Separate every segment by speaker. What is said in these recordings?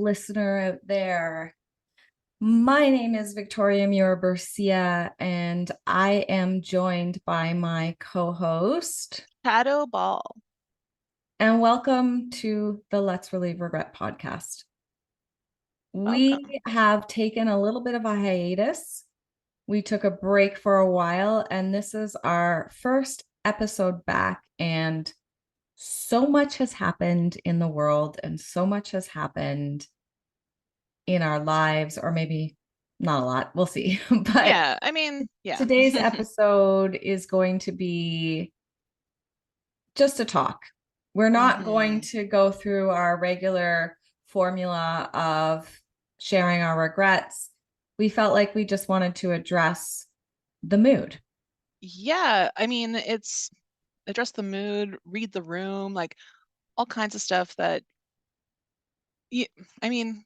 Speaker 1: listener out there. My name is Victoria Mura-Burcia, and I am joined by my co-host.
Speaker 2: Shadoe Ball.
Speaker 1: And welcome to the Let's Relieve Regret podcast.
Speaker 2: Welcome.
Speaker 1: We have taken a little bit of a hiatus. We took a break for a while, and this is our first episode back. And so much has happened in the world, and so much has happened in our lives, or maybe not a lot. We'll see. But
Speaker 2: Yeah.
Speaker 1: today's episode is going to be just a talk. We're not going to go through our regular formula of sharing our regrets. We felt like we just wanted to address the mood.
Speaker 2: Yeah, it's address the mood, read the room, like all kinds of stuff that, yeah, I mean,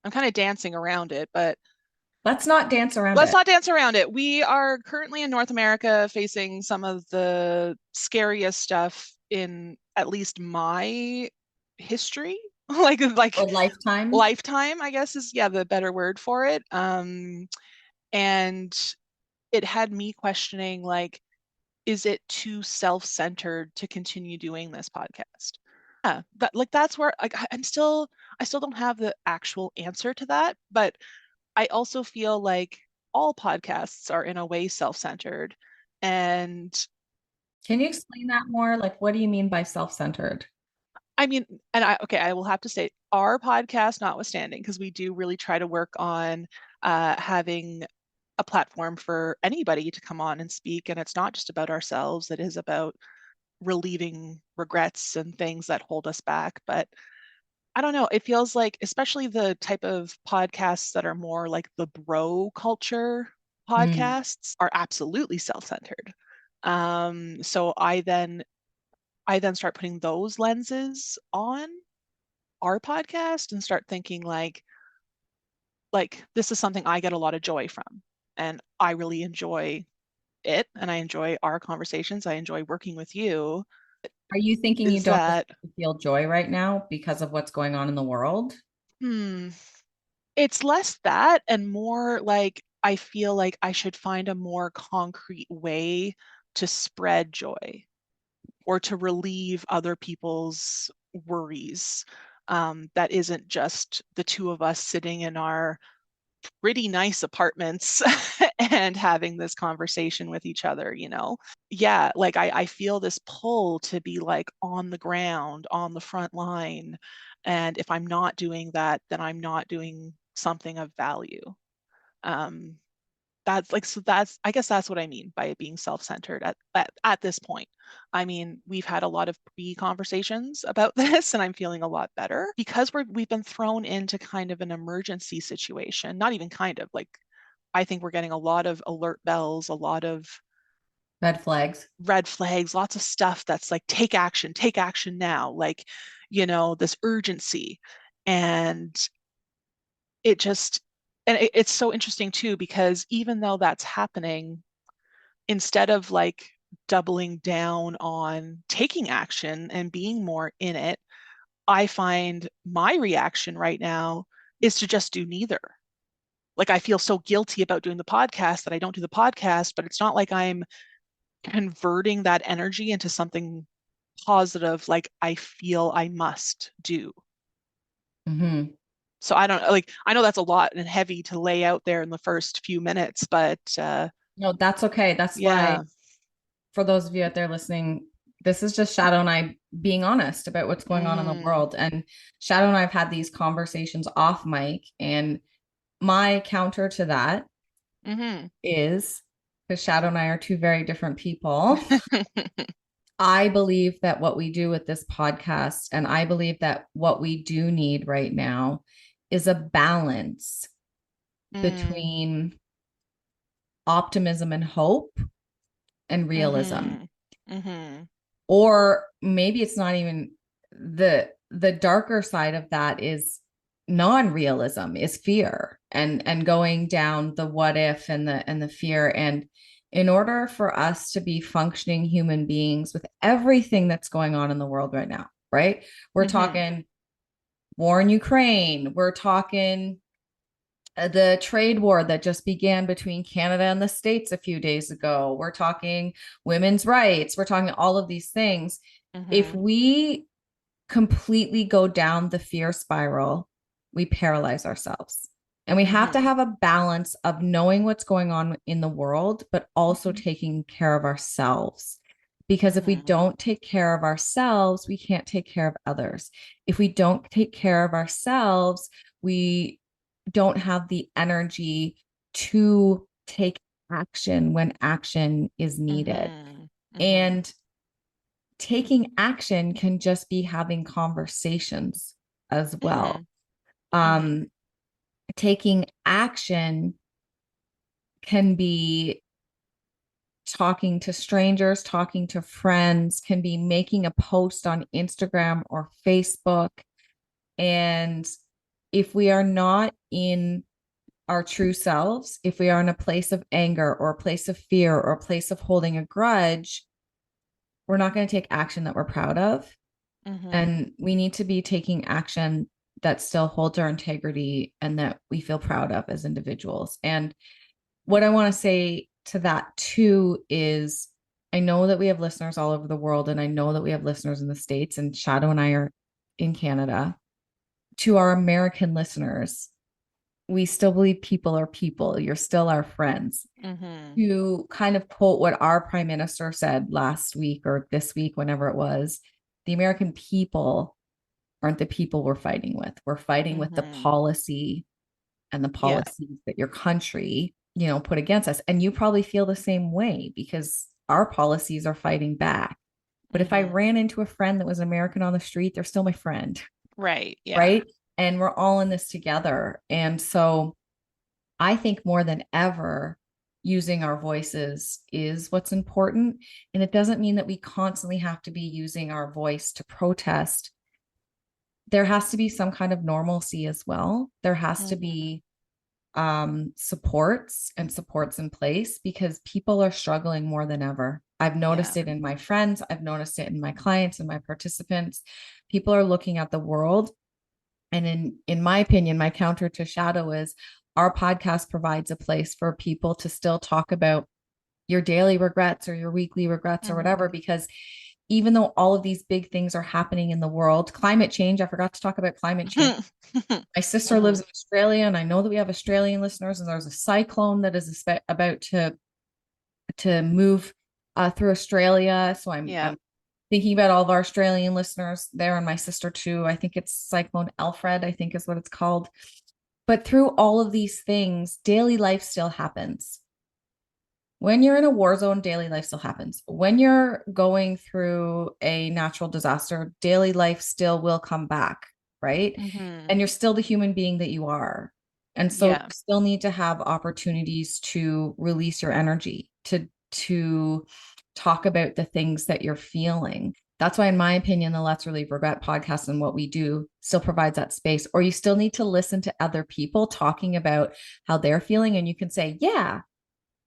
Speaker 2: I'm kind of dancing around it, but
Speaker 1: Let's not dance around
Speaker 2: let's
Speaker 1: it.
Speaker 2: not dance around it. We are currently in North America facing some of the scariest stuff in at least my history. Like
Speaker 1: Or lifetime.
Speaker 2: lifetime, I guess is the better word for it. And it had me questioning, like, is it too self-centered to continue doing this podcast? Yeah, that's where, like, I still don't have the actual answer to that, but I also feel like all podcasts are in a way self-centered. And
Speaker 1: Can you explain that more? Like, what do you mean by self-centered?
Speaker 2: I mean, I will have to say our podcast notwithstanding, because we do really try to work on having a platform for anybody to come on and speak. And it's not just about ourselves, it is about relieving regrets and things that hold us back. But I don't know, it feels like, especially the type of podcasts that are more like the bro culture
Speaker 1: Mm.
Speaker 2: podcasts, are absolutely self-centered. So I then start putting those lenses on our podcast and start thinking like this is something I get a lot of joy from, and I really enjoy it, and I enjoy our conversations. I enjoy working with you.
Speaker 1: Are you thinking you
Speaker 2: Is
Speaker 1: don't
Speaker 2: that
Speaker 1: feel joy right now because of what's going on in the world?
Speaker 2: hmm it's less that and more like I feel like I should find a more concrete way to spread joy or to relieve other people's worries. That isn't just the two of us sitting in our pretty nice apartments and having this conversation with each other, you know? Yeah, like I feel this pull to be like on the ground, on the front line. And if I'm not doing that, then I'm not doing something of value. Um, that's I guess that's what I mean by it being self-centered at this point. I mean, we've had a lot of pre-conversations about this, and I'm feeling a lot better because we've been thrown into kind of an emergency situation. Not even kind of, like, I think we're getting a lot of alert bells, a lot of
Speaker 1: Red flags.
Speaker 2: red flags, lots of stuff that's like take action now, like, this urgency. And it just it's so interesting too, because even though that's happening, instead of like doubling down on taking action and being more in it, I find my reaction right now is to just do neither. Like, I feel so guilty about doing the podcast that I don't do the podcast, but it's not like I'm converting that energy into something positive, like I feel I must do.
Speaker 1: Mm-hmm.
Speaker 2: So I don't, like, I know that's a lot and heavy to lay out there in the first few minutes, but
Speaker 1: No, that's okay. That's why,
Speaker 2: yeah.
Speaker 1: for those of you out there listening, this is just Shadoe and I being honest about what's going on in the
Speaker 2: Mm-hmm.
Speaker 1: world. And Shadoe and I have had these conversations off mic. And my counter to that
Speaker 2: Mm-hmm.
Speaker 1: is, because Shadoe and I are two very different people, I believe that what we do with this podcast, and I believe that what we do need right now is a balance
Speaker 2: Mm,
Speaker 1: between optimism and hope and realism.
Speaker 2: mm-hmm. Mm-hmm.
Speaker 1: Or maybe it's not even the darker side of that is non-realism, is fear and going down the what if and the fear. And in order for us to be functioning human beings with everything that's going on in the world right now, right? We're
Speaker 2: Mm-hmm.
Speaker 1: talking war in Ukraine. We're talking the trade war that just began between Canada and the States a few days ago. We're talking women's rights. We're talking all of these things. If
Speaker 2: Mm-hmm.
Speaker 1: we completely go down the fear spiral, we paralyze ourselves. And we have to
Speaker 2: Mm-hmm.
Speaker 1: have a balance of knowing what's going on in the world, but also
Speaker 2: Mm-hmm.
Speaker 1: taking care of ourselves. Because if we
Speaker 2: Mm-hmm.
Speaker 1: don't take care of ourselves, we can't take care of others. If we don't take care of ourselves, we don't have the energy to take action when action is needed.
Speaker 2: Mm-hmm. Mm-hmm.
Speaker 1: And taking action can just be having conversations as
Speaker 2: Mm-hmm.
Speaker 1: well.
Speaker 2: Mm-hmm.
Speaker 1: Um, Taking action can be talking to strangers, talking to friends, can be making a post on Instagram or Facebook. And if we are not in our true selves, if we are in a place of anger or a place of fear or a place of holding a grudge, we're not going to take action that we're proud of.
Speaker 2: Mm-hmm.
Speaker 1: And we need to be taking action that still holds our integrity and that we feel proud of as individuals. And what I want to say to that too is I know that we have listeners all over the world, and I know that we have listeners in the States, and Shadoe and I are in Canada. To our American listeners, we still believe people are people. You're still our friends.
Speaker 2: Mm-hmm.
Speaker 1: To kind of quote what our prime minister said last week or this week, whenever it was, the American people aren't the people we're fighting with. We're fighting with the
Speaker 2: Mm-hmm.
Speaker 1: policy and the
Speaker 2: Yeah.
Speaker 1: policies that your country, put against us. And you probably feel the same way because our policies are fighting back. But if I
Speaker 2: Mm-hmm.
Speaker 1: ran into a friend that was American on the street, they're still my friend,
Speaker 2: Right. Yeah.
Speaker 1: right? And we're all in this together. And so I think more than ever, using our voices is what's important. And it doesn't mean that we constantly have to be using our voice to protest. There has to be some kind of normalcy as well. There has to
Speaker 2: Mm-hmm.
Speaker 1: be supports in place because people are struggling more than ever. I've
Speaker 2: Yeah.
Speaker 1: noticed it in my friends, I've noticed it in my clients and my participants. People are looking at the world, and in my opinion, my counter to Shadoe is our podcast provides a place for people to still talk about your daily regrets or your weekly regrets or whatever,
Speaker 2: Mm-hmm.
Speaker 1: because even though all of these big things are happening in the world, climate change, I forgot to talk about climate change. My sister
Speaker 2: Mm-hmm.
Speaker 1: lives in Australia, and I know that we have Australian listeners, and there's a cyclone that is about to move through Australia. So
Speaker 2: Yeah.
Speaker 1: I'm thinking about all of our Australian listeners there, and my sister too. I think it's Cyclone Alfred, I think is what it's called. But through all of these things, daily life still happens. When you're in a war zone, daily life still happens. When you're going through a natural disaster, daily life still will come back, right?
Speaker 2: Mm-hmm.
Speaker 1: And you're still the human being that you are. And so you
Speaker 2: Yeah.
Speaker 1: still need to have opportunities to release your energy, to talk about the things that you're feeling. That's why, in my opinion, the Let's Relieve Regret podcast and what we do still provides that space. Or you still need to listen to other people talking about how they're feeling, and you can say, yeah,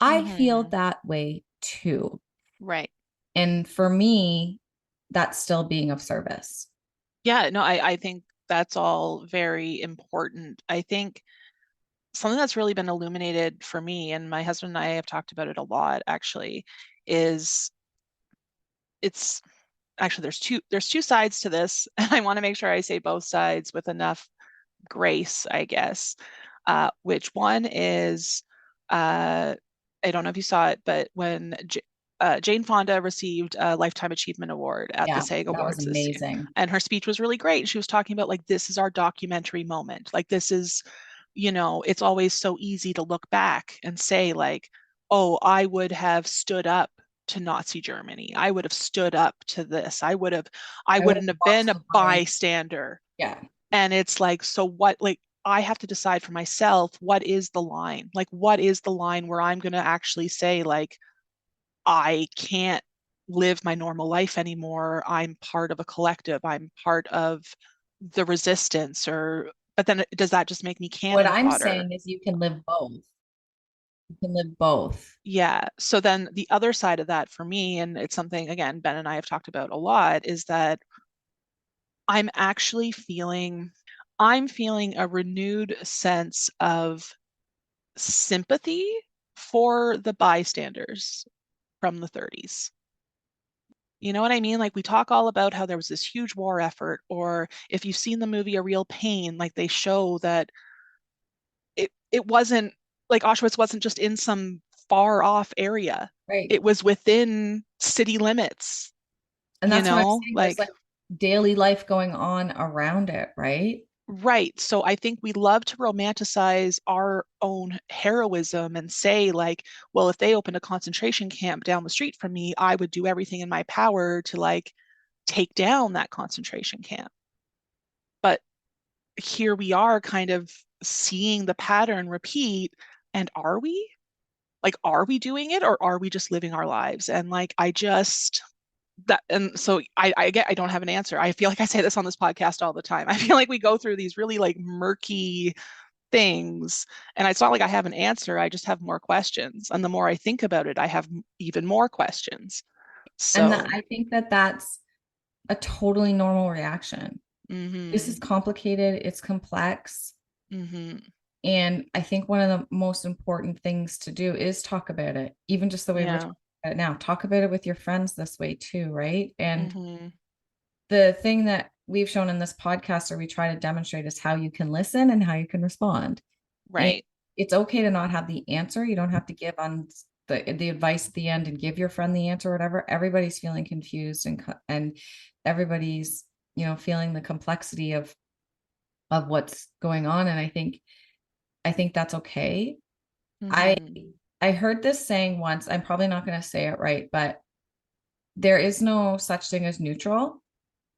Speaker 1: I feel
Speaker 2: Mm-hmm.
Speaker 1: that way too.
Speaker 2: Right.
Speaker 1: And for me, that's still being of service.
Speaker 2: Yeah, no, I think that's all very important. I think something that's really been illuminated for me, and my husband and I have talked about it a lot actually, is it's actually there's two sides to this, and I want to make sure I say both sides with enough grace, I guess. Which one is I don't know if you saw it, but when Jane Fonda received a Lifetime Achievement Award at the
Speaker 1: Yeah,
Speaker 2: SAG
Speaker 1: that was
Speaker 2: Awards this year.
Speaker 1: amazing.
Speaker 2: And her speech was really great. She was talking about like this is our documentary moment. Like this is, it's always so easy to look back and say like, oh, I would have stood up to Nazi Germany. I would have stood up to this. I
Speaker 1: I would have
Speaker 2: wouldn't have
Speaker 1: walked
Speaker 2: been
Speaker 1: to
Speaker 2: a
Speaker 1: the line.
Speaker 2: bystander.
Speaker 1: Yeah.
Speaker 2: And it's like, so what, like, I have to decide for myself, what is the line? Like, what is the line where I'm going to actually say, like, I can't live my normal life anymore. I'm part of a collective. I'm part of the resistance, but then does that just make me
Speaker 1: What
Speaker 2: cannon
Speaker 1: I'm
Speaker 2: fodder?
Speaker 1: saying is you can live both. You can live both.
Speaker 2: Yeah. So then the other side of that for me, and it's something, again, Ben and I have talked about a lot, is that I'm actually feeling I'm feeling a renewed sense of sympathy for the bystanders from the 30s. You know what I mean? Like we talk all about how there was this huge war effort, or if you've seen the movie A Real Pain, like they show that it wasn't like Auschwitz wasn't just in some far off area.
Speaker 1: Right.
Speaker 2: It was within city limits,
Speaker 1: And that's what I'm saying. There's
Speaker 2: like
Speaker 1: like daily life going on around it, right?
Speaker 2: right. So I think we love to romanticize our own heroism and say, like, well, if they opened a concentration camp down the street from me, I would do everything in my power to like take down that concentration camp. But here we are kind of seeing the pattern repeat. And are we? Like, are we doing it or are we just living our lives? And like, I just, that, and so I don't have an answer. I feel like I say this on this podcast all the time. I feel like we go through these really like murky things, and it's not like I have an answer. I just have more questions. And the more I think about it, I have even more questions.
Speaker 1: And
Speaker 2: So,
Speaker 1: I think that that's a totally normal reaction. This
Speaker 2: mm-hmm,
Speaker 1: is complicated, it's complex.
Speaker 2: mm-hmm,
Speaker 1: And I think one of the most important things to do is talk about it, even just the way we're
Speaker 2: yeah,
Speaker 1: talking about it now. Talk about it with your friends this way too, right? And
Speaker 2: mm-hmm,
Speaker 1: the thing that we've shown in this podcast, or we try to demonstrate, is how you can listen and how you can respond. And
Speaker 2: right,
Speaker 1: it's okay to not have the answer. You don't have to give on the advice at the end and give your friend the answer or whatever. Everybody's feeling confused, and everybody's, feeling the complexity of what's going on. And I think that's okay. I
Speaker 2: mm-hmm,
Speaker 1: I heard this saying once. I'm probably not going to say it right, but there is no such thing as neutral.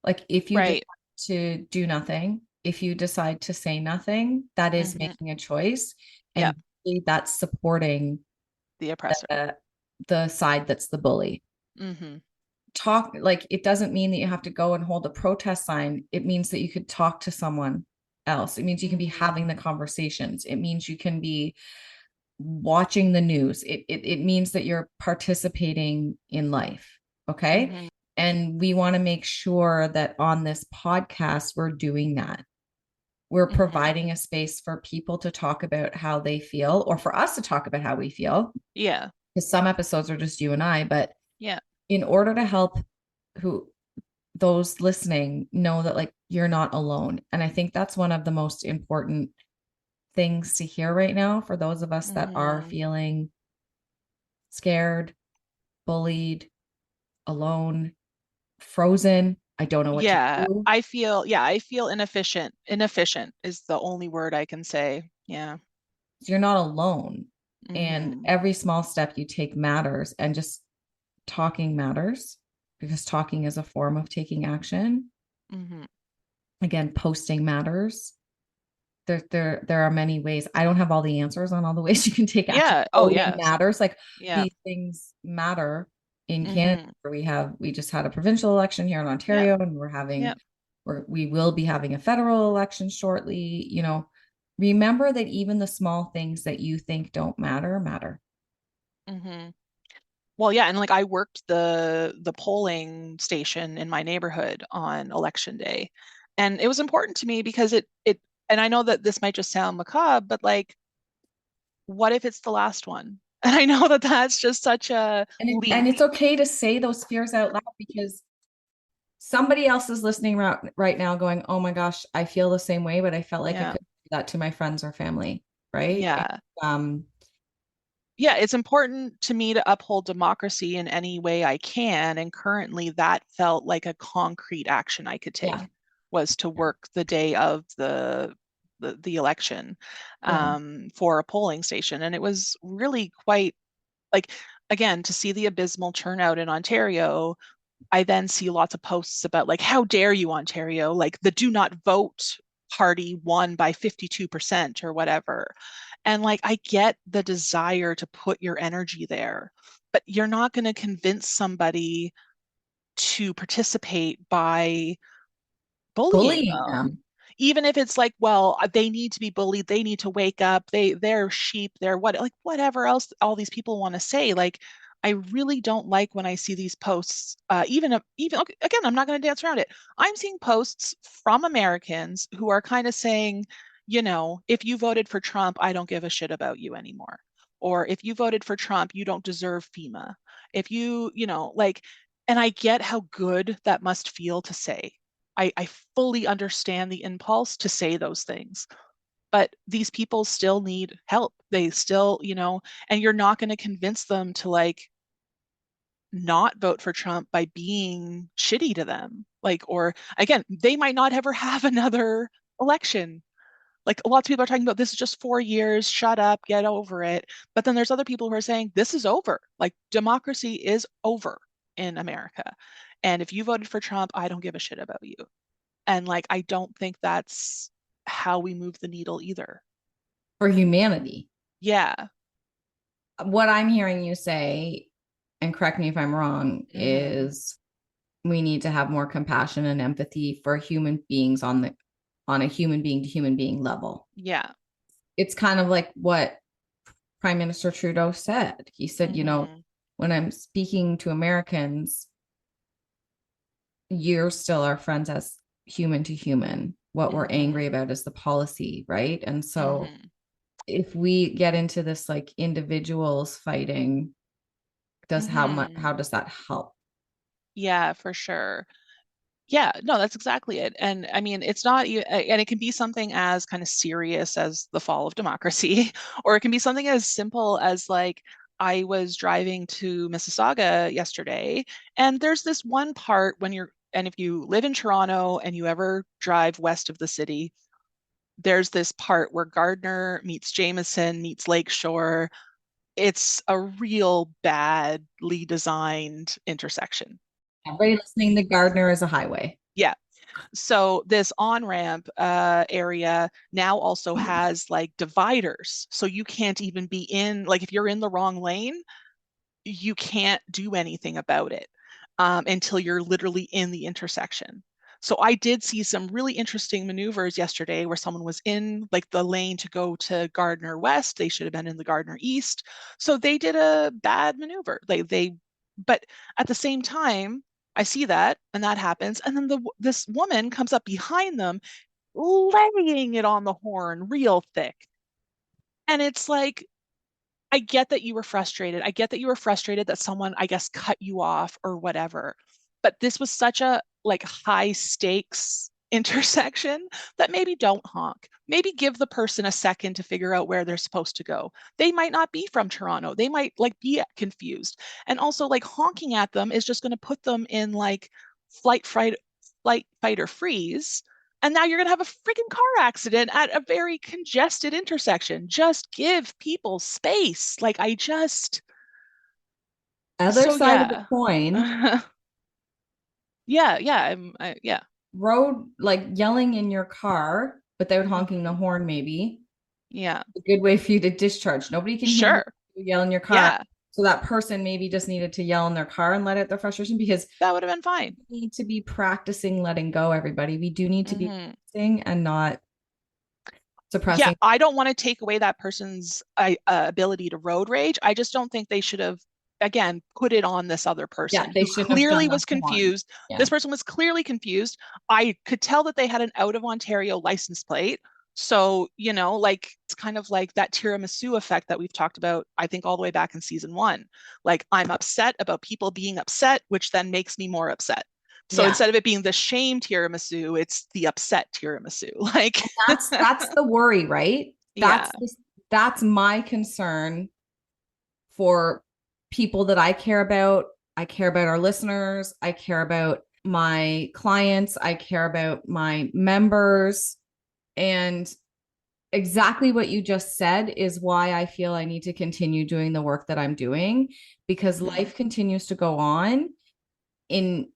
Speaker 1: Like if you decide
Speaker 2: right,
Speaker 1: to do nothing, if you decide to say nothing, that is
Speaker 2: mm-hmm,
Speaker 1: making a choice,
Speaker 2: yeah,
Speaker 1: and really that's supporting
Speaker 2: the oppressor,
Speaker 1: the the side that's the bully.
Speaker 2: mm-hmm,
Speaker 1: Talk, like, it doesn't mean that you have to go and hold a protest sign. It means that you could talk to someone else. It means you can be
Speaker 2: mm-hmm,
Speaker 1: having the conversations. It means you can be watching the news. It means that you're participating in life. Okay.
Speaker 2: mm-hmm,
Speaker 1: And we want to make sure that on this podcast, we're doing that. We're
Speaker 2: mm-hmm,
Speaker 1: providing a space for people to talk about how they feel, or for us to talk about how we feel.
Speaker 2: yeah,
Speaker 1: Because some episodes are just you and I, but
Speaker 2: yeah,
Speaker 1: in order to help who those listening know that, like, you're not alone. And I think that's one of the most important things to hear right now for those of us that are
Speaker 2: mm-hmm.
Speaker 1: feeling scared, bullied, alone, frozen. I don't know what to
Speaker 2: Yeah,
Speaker 1: do.
Speaker 2: I feel inefficient. Inefficient is the only word I can say. Yeah.
Speaker 1: You're not alone. And
Speaker 2: Mm-hmm.
Speaker 1: every small step you take matters. And just talking matters, because talking is a form of taking action.
Speaker 2: Mm-hmm.
Speaker 1: Again, posting matters. There are many ways. I don't have all the answers on all the ways you can take action.
Speaker 2: Yeah. Oh,
Speaker 1: Voting
Speaker 2: yeah.
Speaker 1: matters. Like,
Speaker 2: Yeah.
Speaker 1: these things matter in Canada.
Speaker 2: Mm-hmm.
Speaker 1: We just had a provincial election here in
Speaker 2: Yeah.
Speaker 1: Ontario, and
Speaker 2: Yeah.
Speaker 1: we will be having a federal election shortly. Remember that even the small things that you think don't matter matter.
Speaker 2: Mm-hmm. Well, yeah, and like I worked the polling station in my neighborhood on election day. And it was important to me because it and I know that this might just sound macabre, but like what if it's the last one? And I know that that's just such a
Speaker 1: And
Speaker 2: leap.
Speaker 1: it's okay to say those fears out loud, because somebody else is listening right now going, oh my gosh, I feel the same way, but I felt like I
Speaker 2: Yeah.
Speaker 1: couldn't do that to my friends or family. Right. And,
Speaker 2: Yeah.
Speaker 1: um,
Speaker 2: Yeah, it's important to me to uphold democracy in any way I can. And currently, that felt like a concrete action I could
Speaker 1: yeah.
Speaker 2: take was to work the day of the election
Speaker 1: Yeah.
Speaker 2: for a polling station. And it was really quite like, again, to see the abysmal turnout in Ontario. I then see lots of posts about like, how dare you, Ontario? Like the do not vote party won by 52% or whatever. And like, I get the desire to put your energy there, but you're not going to convince somebody to participate by bullying
Speaker 1: Bullying
Speaker 2: them.
Speaker 1: them.
Speaker 2: Even if it's like, well, they need to be bullied, they need to wake up, they're sheep, they're what, like whatever else all these people want to say. Like, I really don't like when I see these posts. Even okay, again, I'm not going to dance around it. I'm seeing posts from Americans who are kind of saying, if you voted for Trump, I don't give a shit about you anymore. Or if you voted for Trump, you don't deserve FEMA. If like, and I get how good that must feel to say. I fully understand the impulse to say those things, but these people still need help. They still, and you're not going to convince them to like not vote for Trump by being shitty to them. Like, or again, they might not ever have another election. Like lots of people are talking about this is just 4 years, shut up, get over it. But then there's other people who are saying this is over. Like democracy is over in America. And if you voted for Trump, I don't give a shit about you. And like, I don't think that's how we move the needle either.
Speaker 1: For humanity.
Speaker 2: Yeah.
Speaker 1: What I'm hearing you say, and correct me if I'm wrong,
Speaker 2: Hmm.
Speaker 1: is we need to have more compassion and empathy for human beings on a human being to human being level.
Speaker 2: Yeah.
Speaker 1: It's kind of like what Prime Minister Trudeau said. He said,
Speaker 2: Hmm.
Speaker 1: when I'm speaking to Americans, you're still our friends as human to human. What we're angry
Speaker 2: Hmm.
Speaker 1: about is the policy, right? And so
Speaker 2: Hmm.
Speaker 1: if we get into this like individuals fighting, does
Speaker 2: Hmm.
Speaker 1: how does that help?
Speaker 2: Yeah, for sure. Yeah, no, that's exactly it. And I mean, it's not, and it can be something as kind of serious as the fall of democracy, or it can be something as simple as like, I was driving to Mississauga yesterday, and there's this one part and if you live in Toronto and you ever drive west of the city, there's this part where Gardner meets Jameson meets Lakeshore. It's a real badly designed intersection.
Speaker 1: Everybody listening, the Gardner is a highway.
Speaker 2: Yeah. So this on-ramp area now also has like dividers. So you can't even be in, like if you're in the wrong lane, you can't do anything about it until you're literally in the intersection. So I did see some really interesting maneuvers yesterday where someone was in like the lane to go to Gardner West. They should have been in the Gardner East. So they did a bad maneuver. But at the same time, I see that and that happens. And then this woman comes up behind them, laying it on the horn real thick. And it's like, I get that you were frustrated. I get that you were frustrated that someone, I guess, cut you off or whatever. But this was such a like high stakes intersection that maybe don't honk. Maybe give the person a second to figure out where they're supposed to go. They might not be from Toronto. They might like be confused. And also like honking at them is just going to put them in like flight, fright, flight, fight, or freeze, and now you're going to have a freaking car accident at a very congested intersection. Just give people space. Like,
Speaker 1: Other
Speaker 2: so
Speaker 1: side of the
Speaker 2: yeah.
Speaker 1: coin,
Speaker 2: Yeah, yeah, yeah.
Speaker 1: road like yelling in your car without honking the
Speaker 2: Hmm.
Speaker 1: horn, maybe
Speaker 2: Yeah,
Speaker 1: a good way for you to discharge. Nobody can hear you
Speaker 2: sure.
Speaker 1: yell in your car.
Speaker 2: Yeah,
Speaker 1: So that person maybe just needed to yell in their car and let out their frustration because
Speaker 2: that would have been fine.
Speaker 1: we need to be practicing letting go, everybody. We do need to be
Speaker 2: Hmm.
Speaker 1: practicing and not
Speaker 2: Yeah,
Speaker 1: suppressing.
Speaker 2: I don't want to take away that person's ability to road rage. I just don't think they should have, again, put it on this other
Speaker 1: Yeah,
Speaker 2: person
Speaker 1: they
Speaker 2: who
Speaker 1: shouldn't have
Speaker 2: clearly
Speaker 1: done the
Speaker 2: was
Speaker 1: horn.
Speaker 2: confused.
Speaker 1: Yeah.
Speaker 2: This person was clearly confused. I could tell that they had an out of Ontario license plate. So, like it's kind of like that tiramisu effect that we've talked about, I think, all the way back in season one. Like, I'm upset about people being upset, which then makes me more upset. So
Speaker 1: Yeah.
Speaker 2: instead of it being the shame tiramisu, it's the upset tiramisu. Like,
Speaker 1: That's the worry, right?
Speaker 2: yeah.
Speaker 1: That's my concern for people that I care about. I care about our listeners. I care about my clients. I care about my members. And exactly what you just said is why I feel I need to continue doing the work that I'm doing because
Speaker 2: Hmm.
Speaker 1: life continues to go on in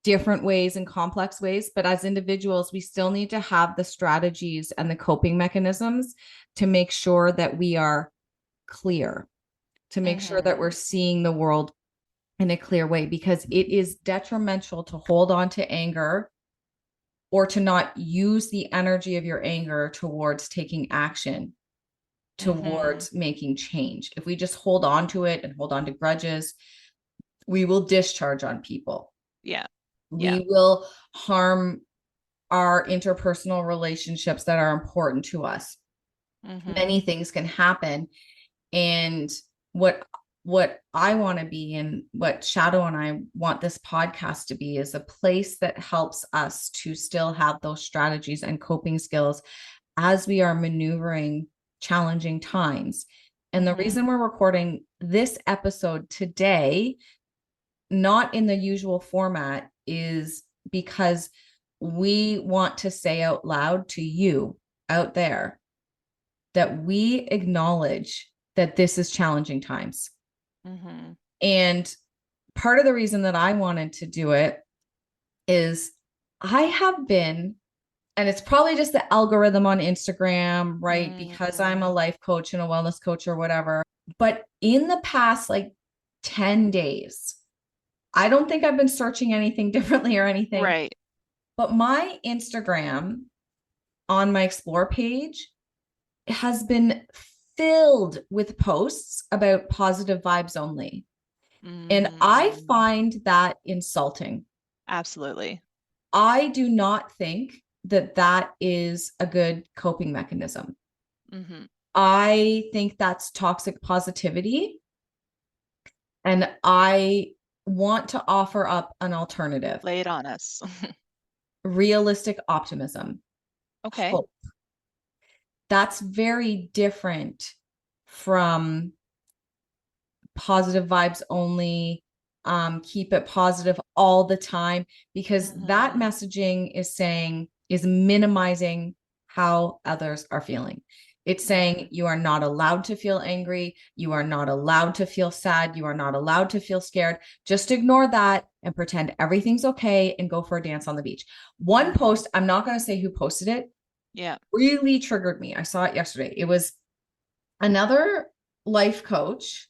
Speaker 1: different ways and complex ways, but as individuals we still need to have the strategies and the coping mechanisms to make sure that we are clear, to make sure that we're
Speaker 2: Hmm.
Speaker 1: seeing the world in a clear way because it is detrimental to hold on to anger or to not use the energy of your anger towards taking action.
Speaker 2: Mm-hmm.
Speaker 1: towards making change. If we just hold on to it and hold on to grudges, we will discharge on people.
Speaker 2: Yeah. Yeah.
Speaker 1: We will harm our interpersonal relationships that are important to us.
Speaker 2: Mm-hmm.
Speaker 1: Many things can happen. And what I want to be, and what Shadoe and I want this podcast to be, is a place that helps us to still have those strategies and coping skills as we are maneuvering challenging times. And the
Speaker 2: Mm-hmm.
Speaker 1: reason we're recording this episode today, not in the usual format, is because we want to say out loud to you out there that we acknowledge that this is challenging times.
Speaker 2: Mm-hmm.
Speaker 1: And part of the reason that I wanted to do it is I have been, and it's probably just the algorithm on Instagram, right? Because I'm a
Speaker 2: Mm-hmm.
Speaker 1: life coach and a wellness coach or whatever. But in the past, like 10 days, I don't think I've been searching anything differently or anything,
Speaker 2: Right.
Speaker 1: but my Instagram on my explore page has been filled with posts about positive vibes only. And I
Speaker 2: Mm.
Speaker 1: find that insulting.
Speaker 2: Absolutely.
Speaker 1: I do not think that that is a good coping mechanism.
Speaker 2: Mm-hmm.
Speaker 1: I think that's toxic positivity. And I want to offer up an alternative:
Speaker 2: Lay it on us.
Speaker 1: realistic optimism,
Speaker 2: Okay.
Speaker 1: hope. That's very different from positive vibes only, keep it positive all the time, because that
Speaker 2: Mm-hmm.
Speaker 1: messaging is minimizing how others are feeling. It's
Speaker 2: Mm-hmm.
Speaker 1: saying you are not allowed to feel angry, you are not allowed to feel sad, you are not allowed to feel scared. Just ignore that and pretend everything's okay and go for a dance on the beach. One
Speaker 2: Mm-hmm.
Speaker 1: post, I'm not going to say who posted it,
Speaker 2: Yeah.
Speaker 1: really triggered me. I saw it yesterday. It was another life coach,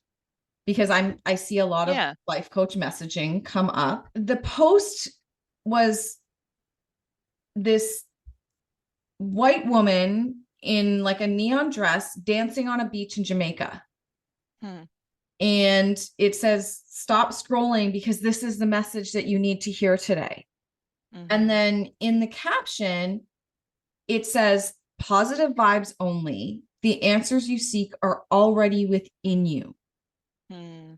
Speaker 1: because I see a lot of
Speaker 2: Yeah.
Speaker 1: life coach messaging come up. The post was this white woman in like a neon dress dancing on a beach in Jamaica.
Speaker 2: Hmm.
Speaker 1: And it says, stop scrolling because this is the message that you need to hear today. And
Speaker 2: Mm-hmm.
Speaker 1: then in the caption, it says, positive vibes only. The answers you seek are already within you.
Speaker 2: Hmm.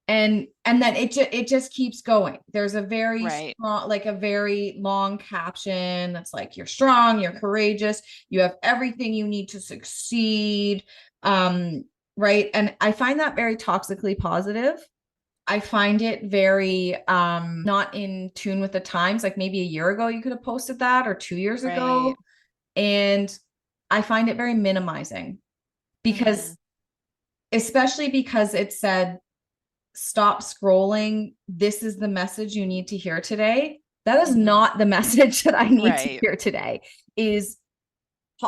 Speaker 1: And then it just keeps going. There's a very
Speaker 2: Right.
Speaker 1: strong, like a very long caption that's like, you're strong, you're courageous, you have everything you need to succeed. Right. And I find that very toxically positive. I find it very not in tune with the times. Like maybe a year ago you could have posted that, or 2 years
Speaker 2: Right.
Speaker 1: ago. And I find it very minimizing,
Speaker 2: Mm-hmm.
Speaker 1: because especially because it said, stop scrolling. This is the message you need to hear today. That is
Speaker 2: Mm-hmm.
Speaker 1: not the message that I need to
Speaker 2: Right.
Speaker 1: hear today. Is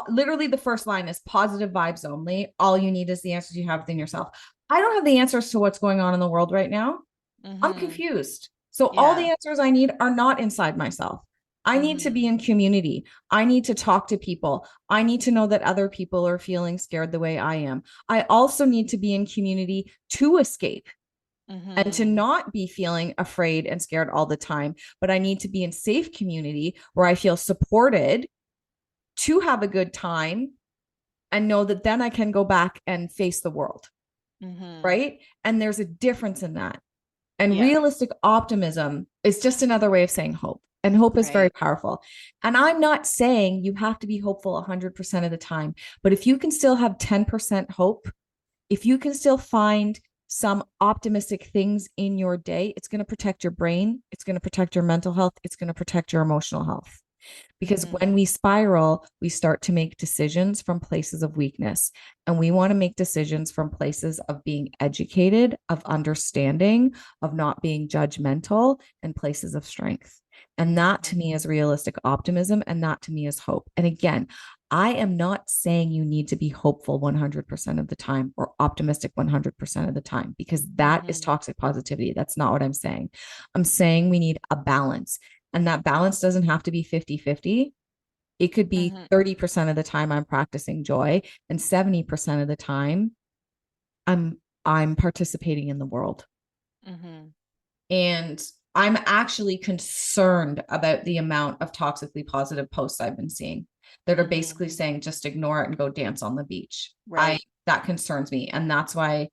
Speaker 1: literally the first line is positive vibes only. All you need is the answers you have within yourself. I don't have the answers to what's going on in the world right now. I'm
Speaker 2: Mm-hmm.
Speaker 1: confused. So all
Speaker 2: Yeah.
Speaker 1: the answers I need are not inside myself. I need to be
Speaker 2: Mm-hmm.
Speaker 1: in community. I need to talk to people. I need to know that other people are feeling scared the way I am. I also need to be in community to escape and to
Speaker 2: Mm-hmm.
Speaker 1: not be feeling afraid and scared all the time. But I need to be in safe community where I feel supported to have a good time and know that then I can go back and face the world.
Speaker 2: Mm-hmm.
Speaker 1: Right. And there's a difference in that. And
Speaker 2: Yeah.
Speaker 1: realistic optimism is just another way of saying hope. And hope is very
Speaker 2: Right.
Speaker 1: powerful. And I'm not saying you have to be hopeful 100% of the time, but if you can still have 10% hope, if you can still find some optimistic things in your day, it's going to protect your brain. It's going to protect your mental health. It's going to protect your emotional health. Because
Speaker 2: Mm-hmm.
Speaker 1: when we spiral, we start to make decisions from places of weakness. And we want to make decisions from places of being educated, of understanding, of not being judgmental, and places of strength. And that to
Speaker 2: Mm-hmm.
Speaker 1: me is realistic optimism. And that to me is hope. And again, I am not saying you need to be hopeful 100% of the time or optimistic 100% of the time, because that is
Speaker 2: Mm-hmm.
Speaker 1: toxic positivity. That's not what I'm saying. I'm saying we need a balance. And that balance doesn't have to be 50-50. It could be
Speaker 2: Mm-hmm.
Speaker 1: 30% of the time I'm practicing joy, and 70% of the time I'm participating in the world.
Speaker 2: Mm-hmm.
Speaker 1: And I'm actually concerned about the amount of toxically positive posts I've been seeing that are
Speaker 2: Mm-hmm.
Speaker 1: basically saying just ignore it and go dance on the beach. I
Speaker 2: Right.
Speaker 1: That concerns me. And that's why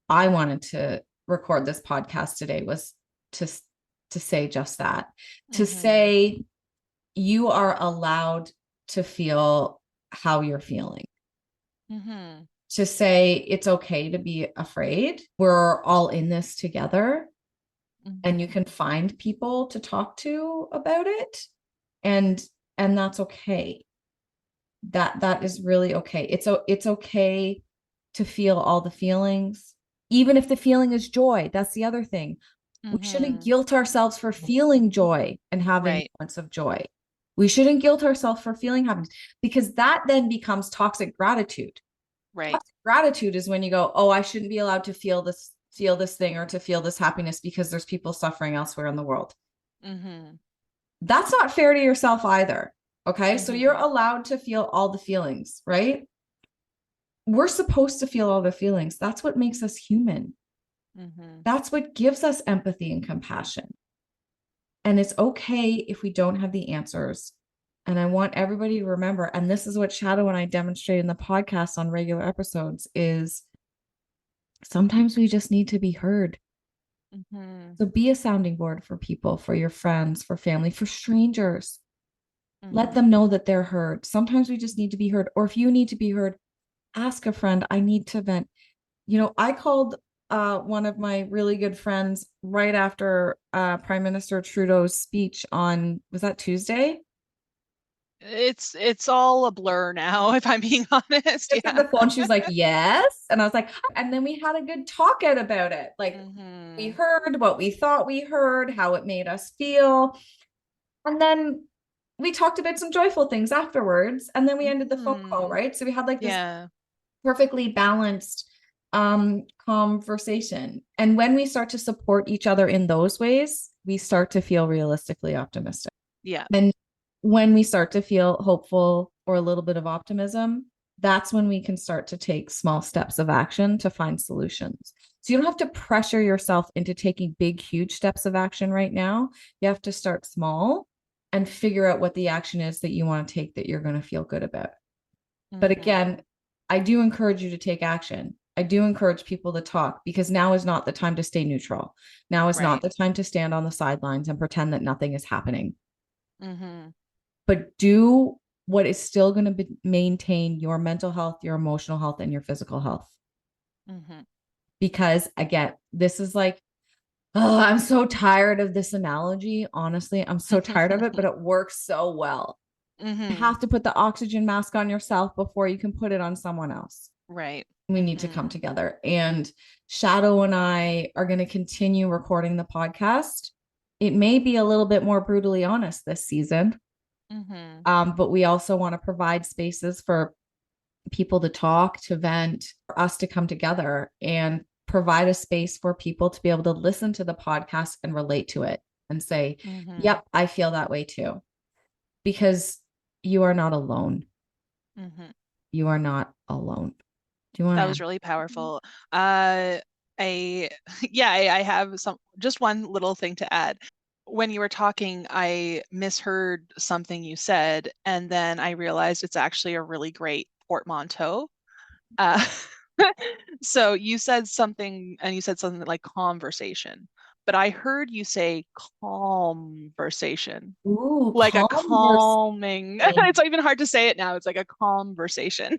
Speaker 1: I wanted to record this podcast today, was to to say just that. To
Speaker 2: Mm-hmm.
Speaker 1: say you are allowed to feel how you're feeling.
Speaker 2: Mm-hmm.
Speaker 1: To say it's okay to be afraid. We're all in this together, and you
Speaker 2: Mm-hmm.
Speaker 1: can find people to talk to about it, and that's okay. That is really okay. It's okay to feel all the feelings, even if the feeling is joy. That's the other thing. We shouldn't
Speaker 2: Mm-hmm.
Speaker 1: guilt ourselves for feeling joy and having
Speaker 2: Right.
Speaker 1: moments of joy. We shouldn't guilt ourselves for feeling happiness, because that then becomes toxic gratitude.
Speaker 2: Right.
Speaker 1: Toxic gratitude is when you go, oh, I shouldn't be allowed to feel this thing or to feel this happiness because there's people suffering elsewhere in the world.
Speaker 2: Mm-hmm.
Speaker 1: That's not fair to yourself either. Okay. So you're
Speaker 2: Mm-hmm.
Speaker 1: allowed to feel all the feelings, right? We're supposed to feel all the feelings. That's what makes us human.
Speaker 2: Mm-hmm.
Speaker 1: That's what gives us empathy and compassion. And it's okay if we don't have the answers. And I want everybody to remember, and this is what Shadoe and I demonstrate in the podcast on regular episodes, is sometimes we just need to be heard.
Speaker 2: Mm-hmm.
Speaker 1: So be a sounding board for people, for your friends, for family, for strangers. Let
Speaker 2: Mm-hmm.
Speaker 1: them know that they're heard. Sometimes we just need to be heard. Or if you need to be heard, ask a friend, I need to vent. I called one of my really good friends right after Prime Minister Trudeau's speech on, was that Tuesday?
Speaker 2: It's all a blur now, if I'm being honest.
Speaker 1: Picked up
Speaker 2: Yeah.
Speaker 1: the phone. She was like, yes. And I was like, and then we had a good talk out about it. Like, we
Speaker 2: Mm-hmm.
Speaker 1: heard what we thought we heard, how it made us feel. And then we talked about some joyful things afterwards. And then we ended the phone call,
Speaker 2: Mm-hmm.
Speaker 1: right? So we had like this
Speaker 2: Yeah.
Speaker 1: perfectly balanced conversation. And when we start to support each other in those ways, we start to feel realistically optimistic.
Speaker 2: Yeah.
Speaker 1: And when we start to feel hopeful or a little bit of optimism, that's when we can start to take small steps of action to find solutions. So you don't have to pressure yourself into taking big, huge steps of action right now. You have to start small and figure out what the action is that you want to take that you're going to feel good about. But
Speaker 2: Mm-hmm.
Speaker 1: again, I do encourage you to take action. I do encourage people to talk, because now is not the time to stay neutral. Now is not
Speaker 2: Right.
Speaker 1: the time to stand on the sidelines and pretend that nothing is happening.
Speaker 2: Mm-hmm.
Speaker 1: But do what is still going to maintain your mental health, your emotional health, and your physical health.
Speaker 2: Mm-hmm.
Speaker 1: Because again, this is like, oh, I'm so tired of this analogy. Honestly, I'm so tired of it, but it works so well. You
Speaker 2: Mm-hmm.
Speaker 1: have to put the oxygen mask on yourself before you can put it on someone else.
Speaker 2: Right.
Speaker 1: We need to
Speaker 2: Mm-hmm.
Speaker 1: come together. And Shadoe and I are going to continue recording the podcast. It may be a little bit more brutally honest this season,
Speaker 2: Mm-hmm.
Speaker 1: but we also want to provide spaces for people to talk, to vent, for us to come together and provide a space for people to be able to listen to the podcast and relate to it and say,
Speaker 2: Mm-hmm.
Speaker 1: yep, I feel that way too. Because you are not alone.
Speaker 2: Mm-hmm.
Speaker 1: You are not alone. Do you want
Speaker 2: That
Speaker 1: to
Speaker 2: was
Speaker 1: add?
Speaker 2: really powerful. I yeah, I have just one little thing to add. When you were talking, I misheard something you said, and then I realized it's actually a really great portmanteau. Uh, so you said something, and you said something like conversation, but I heard you say conversation,
Speaker 1: Ooh,
Speaker 2: like a
Speaker 1: conversation.
Speaker 2: calming. It's even hard to say it now. It's like a conversation.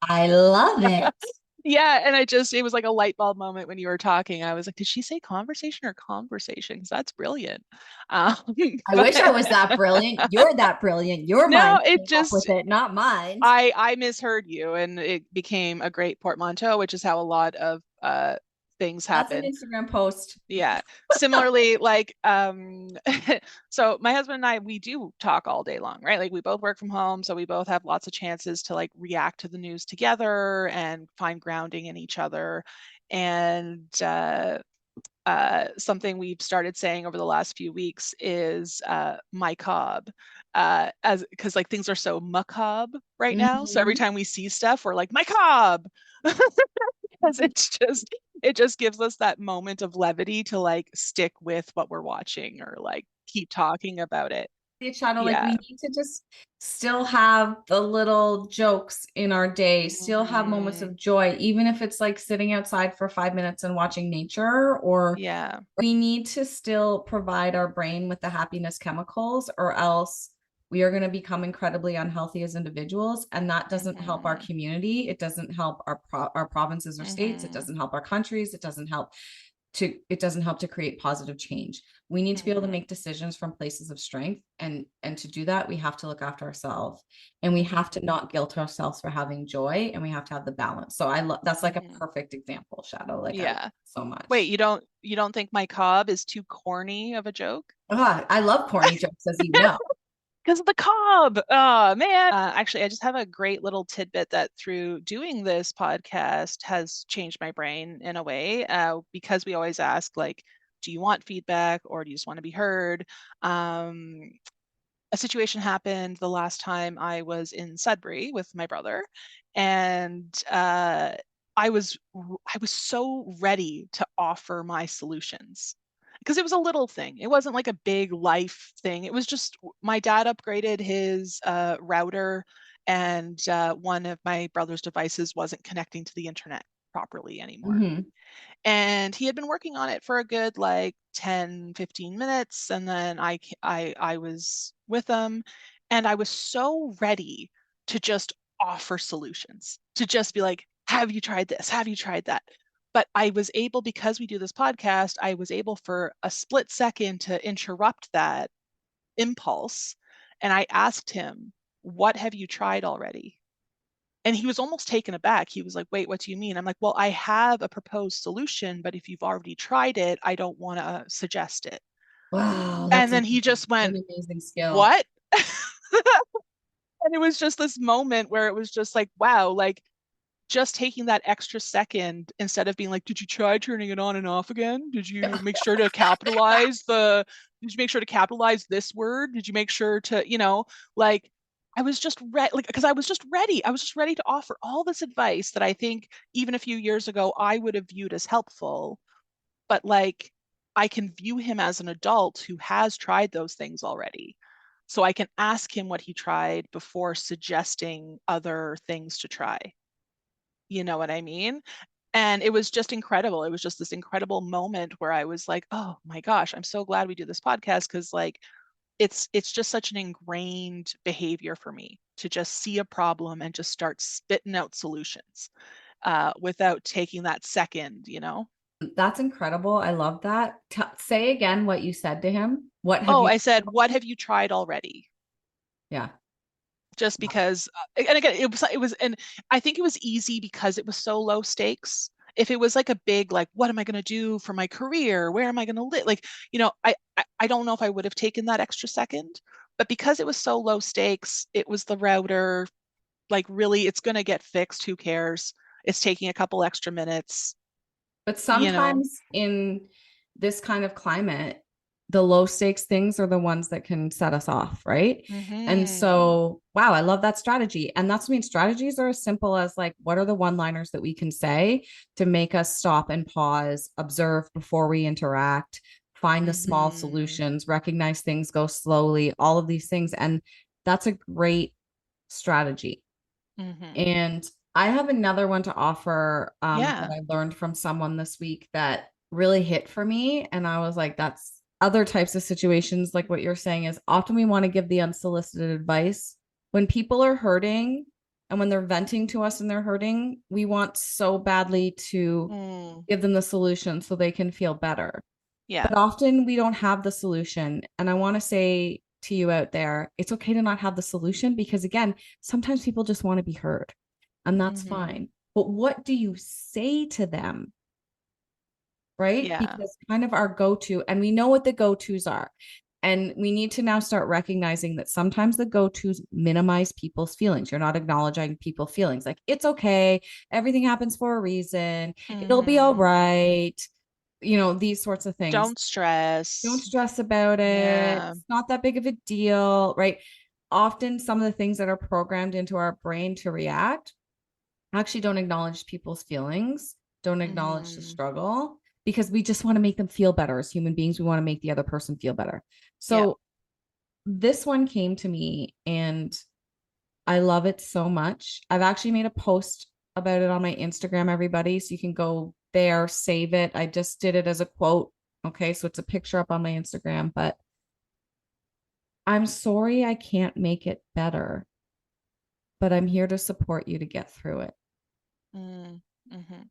Speaker 1: I love it.
Speaker 2: Yeah, and it was like a light bulb moment when you were talking. I was like, did she say conversation or conversation? 'Cause that's brilliant. Um,
Speaker 1: I
Speaker 2: but
Speaker 1: wish I was that brilliant. You're that brilliant. Your
Speaker 2: no,
Speaker 1: mind
Speaker 2: it
Speaker 1: came up
Speaker 2: just
Speaker 1: with it, not mine.
Speaker 2: I misheard you, and it became a great portmanteau, which is how a lot of things
Speaker 1: That's an
Speaker 2: happen.
Speaker 1: Instagram post.
Speaker 2: Yeah. Similarly, like so my husband and I, we do talk all day long, right? Like we both work from home, so we both have lots of chances to like react to the news together and find grounding in each other. And something we've started saying over the last few weeks is my cob, as because like things are so macabre right now. So every
Speaker 1: Mhm.
Speaker 2: time we see stuff, we're like my cob, because it just gives us that moment of levity to like stick with what we're watching or like keep talking about it.
Speaker 1: Shadow, like we
Speaker 2: Yeah.
Speaker 1: need to just still have the little jokes in our day, still have moments
Speaker 2: Hmm.
Speaker 1: of joy, even if it's like sitting outside for 5 minutes and watching nature, or
Speaker 2: Yeah.
Speaker 1: we need to still provide our brain with the happiness chemicals, or else we are going to become incredibly unhealthy as individuals. And that doesn't help our
Speaker 2: Hmm.
Speaker 1: community. It doesn't help our provinces or states. It
Speaker 2: Hmm.
Speaker 1: doesn't help our countries. It doesn't help to create positive change. We need to be able to
Speaker 2: Hmm.
Speaker 1: make decisions from places of strength, and to do that we have to look after ourselves, and we have to
Speaker 2: Hmm.
Speaker 1: not guilt ourselves for having joy, and we have to have the balance. So I love that's like a
Speaker 2: Hmm.
Speaker 1: perfect example, Shadow. Like I love
Speaker 2: Yeah.
Speaker 1: it so
Speaker 2: Wait,
Speaker 1: much.
Speaker 2: you don't think my cob is too corny of a joke?
Speaker 1: Oh, I love corny jokes, as you know.
Speaker 2: Because of the cob. Oh man. Actually, I just have a great little tidbit that through doing this podcast has changed my brain in a way. Because we always ask like, do you want feedback or do you just want to be heard? Um, a situation happened the last time I was in Sudbury with my brother, and I was so ready to offer my solutions because it was a little thing. It wasn't like a big life thing. It was just my dad upgraded his router, and one of my brother's devices wasn't connecting to the internet properly anymore.
Speaker 1: Mhm.
Speaker 2: And he had been working on it for a good like 10 15 minutes, and then I was with him, and I was so ready to just offer solutions, to just be like, have you tried this, have you tried that? But I was able, because we do this podcast, I was able for a split second to interrupt that impulse, and I asked him, what have you tried already? And he was almost taken aback. He was like, wait, what do you mean? I'm like, well, I have a proposed solution, but if you've already tried it, I don't want to suggest it.
Speaker 1: Wow,
Speaker 2: And
Speaker 1: that's
Speaker 2: then he just went,
Speaker 1: an amazing skill.
Speaker 2: what? And it was just this moment where it was just like, wow, like just taking that extra second instead of being like, did you try turning it on and off again? Did you make sure to capitalize this word? Did you make sure to, like, I was just ready, like, because I was just ready. I was just ready to offer all this advice that I think even a few years ago I would have viewed as helpful. But like, I can view him as an adult who has tried those things already. So I can ask him what he tried before suggesting other things to try. You know what I mean? And it was just incredible. It was just this incredible moment where I was like, oh my gosh, I'm so glad we do this podcast, because like it's just such an ingrained behavior for me to just see a problem and just start spitting out solutions without taking that second.
Speaker 1: That's incredible. I love that. Say again what you said to him. What have
Speaker 2: Oh,
Speaker 1: you?
Speaker 2: I said, what have you tried already?
Speaker 1: Yeah.
Speaker 2: Just because, and again, and I think it was easy because it was so low stakes. If it was like a big, like, what am I going to do for my career, where am I going to live, like, I don't know if I would have taken that extra second. But because it was so low stakes, it was the router, like, really, it's going to get fixed, who cares? It's taking a couple extra minutes
Speaker 1: But
Speaker 2: you know
Speaker 1: sometimes in this kind of climate, the low stakes things are the ones that can set us off, right? And
Speaker 2: hmm
Speaker 1: so, wow, I love that strategy. And that's, I mean, strategies are as simple as like, what are the one liners that we can say to make us stop and pause, observe before we interact, find the small
Speaker 2: hmm
Speaker 1: solutions, recognize things go slowly, all of these things. And that's a great strategy.
Speaker 2: hmm
Speaker 1: And I have another one to offer that
Speaker 2: yeah.
Speaker 1: I learned from someone this week that really hit for me. And I was like, that's other types of situations, like what you're saying, is often we want to give the unsolicited advice when people are hurting and when they're venting to us and they're hurting. We want so badly to
Speaker 2: mm,
Speaker 1: give them the solution so they can feel better.
Speaker 2: yeah.
Speaker 1: But often we don't have the solution. And I want to say to you out there, it's okay to not have the solution, because again, sometimes people just want to be heard, and that's
Speaker 2: hmm
Speaker 1: fine. But what do you say to them? Right?
Speaker 2: yeah.
Speaker 1: Because kind of our go to, and we know what the go tos are. And we need to now start recognizing that sometimes the go tos minimize people's feelings. You're not acknowledging people's feelings. Like, it's okay. Everything happens for a reason. It'll be all
Speaker 2: hmm
Speaker 1: right. these sorts of things.
Speaker 2: Don't
Speaker 1: Don't
Speaker 2: stress.
Speaker 1: stress about it.
Speaker 2: Yeah.
Speaker 1: It's not that big of a deal, right? Often, some of the things that are programmed into our brain to react actually don't acknowledge people's feelings, don't acknowledge the
Speaker 2: Mm-hmm.
Speaker 1: struggle, because we just want to make them feel better as human beings. We want to make the other person feel better.
Speaker 2: Yep.
Speaker 1: So this one came to me and I love it so much. I've actually made a post about it on my Instagram, everybody. So you can go there, save it. I just did it as a quote. Okay. So it's a picture up on my Instagram, but I'm sorry I can't make it better, but I'm here to support you to get through it.
Speaker 2: Mm-hmm.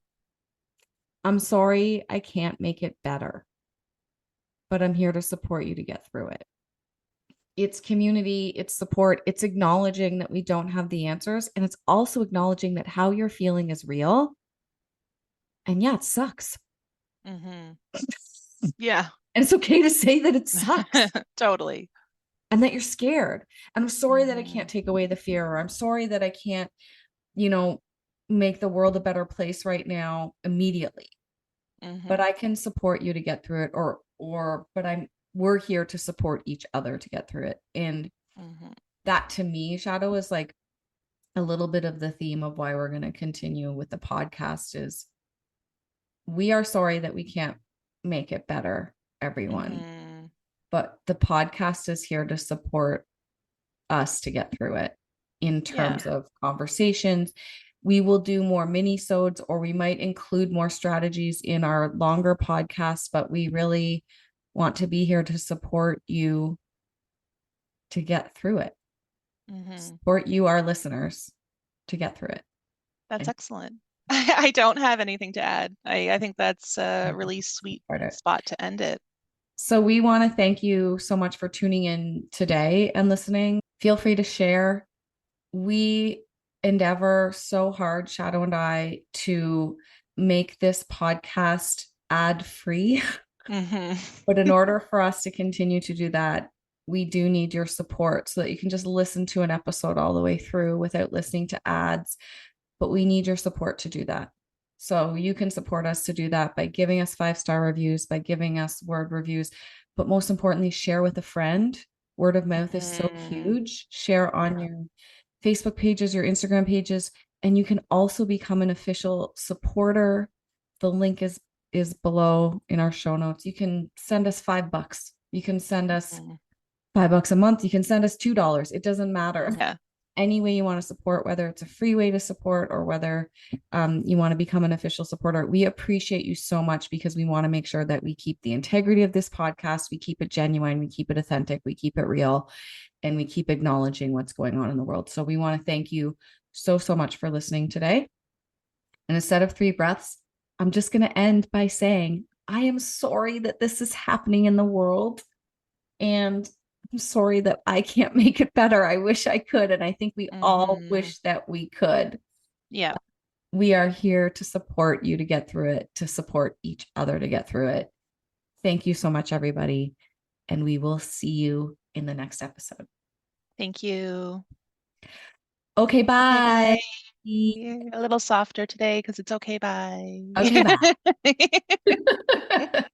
Speaker 1: I'm sorry I can't make it better, but I'm here to support you to get through it. It's community, it's support, it's acknowledging that we don't have the answers. And it's also acknowledging that how you're feeling is real. And yeah, it sucks.
Speaker 2: Mm-hmm. Yeah.
Speaker 1: And it's okay to say that it sucks
Speaker 2: Totally.
Speaker 1: and that you're scared. And I'm sorry that I
Speaker 2: Mm-hmm.
Speaker 1: can't take away the fear, or I'm sorry that I can't, you know, make the world a better place right now immediately. But
Speaker 2: Mm-hmm.
Speaker 1: I can support you to get through it, but we're here to support each other to get through it. And
Speaker 2: Mm-hmm.
Speaker 1: that to me, Shadoe, is like a little bit of the theme of why we're going to continue with the podcast is we are sorry that we can't make it better, everyone.
Speaker 2: Mm-hmm.
Speaker 1: But the podcast is here to support us to get through it in
Speaker 2: Yeah.
Speaker 1: terms of conversations. We will do more mini-sodes, or we might include more strategies in our longer podcasts, but we really want to be here to support you to get through it.
Speaker 2: Mm-hmm.
Speaker 1: Support you, our listeners, to get through it.
Speaker 2: That's
Speaker 1: And
Speaker 2: excellent. I don't have anything to add. I think that's a really sweet
Speaker 1: support it.
Speaker 2: spot to end it.
Speaker 1: So we want to thank you so much for tuning in today and listening. Feel free to share. We endeavor so hard, Shadoe and I, to make this podcast ad free.
Speaker 2: Mm-hmm.
Speaker 1: But in order for us to continue to do that, we do need your support so that you can just listen to an episode all the way through without listening to ads. But we need your support to do that. So you can support us to do that by giving us 5-star reviews, by giving us word reviews, but most importantly, share with a friend. Word of mouth is so
Speaker 2: Mm-hmm.
Speaker 1: huge. Share on your Facebook pages, your Instagram pages, and you can also become an official supporter. The link is below in our show notes. You can send us $5. You can send us
Speaker 2: Mm-hmm.
Speaker 1: $5 a month. You can send us $2. It doesn't matter.
Speaker 2: Yeah.
Speaker 1: Any way you want to support, whether it's a free way to support or whether you want to become an official supporter. We appreciate you so much because we want to make sure that we keep the integrity of this podcast. We keep it genuine. We keep it authentic. We keep it real. And we keep acknowledging what's going on in the world. So we want to thank you so, so much for listening today. And instead of 3 breaths, I'm just going to end by saying, I am sorry that this is happening in the world. And I'm sorry that I can't make it better. I wish I could. And I think we all
Speaker 2: Mm-hmm.
Speaker 1: wish that we could.
Speaker 2: Yeah.
Speaker 1: We are here to support you to get through it, to support each other to get through it. Thank you so much, everybody. And we will see you in the next episode.
Speaker 2: Thank you.
Speaker 1: Okay,
Speaker 2: Okay,
Speaker 1: bye.
Speaker 2: bye. You're a little softer today because it's okay, bye.
Speaker 1: Okay, bye.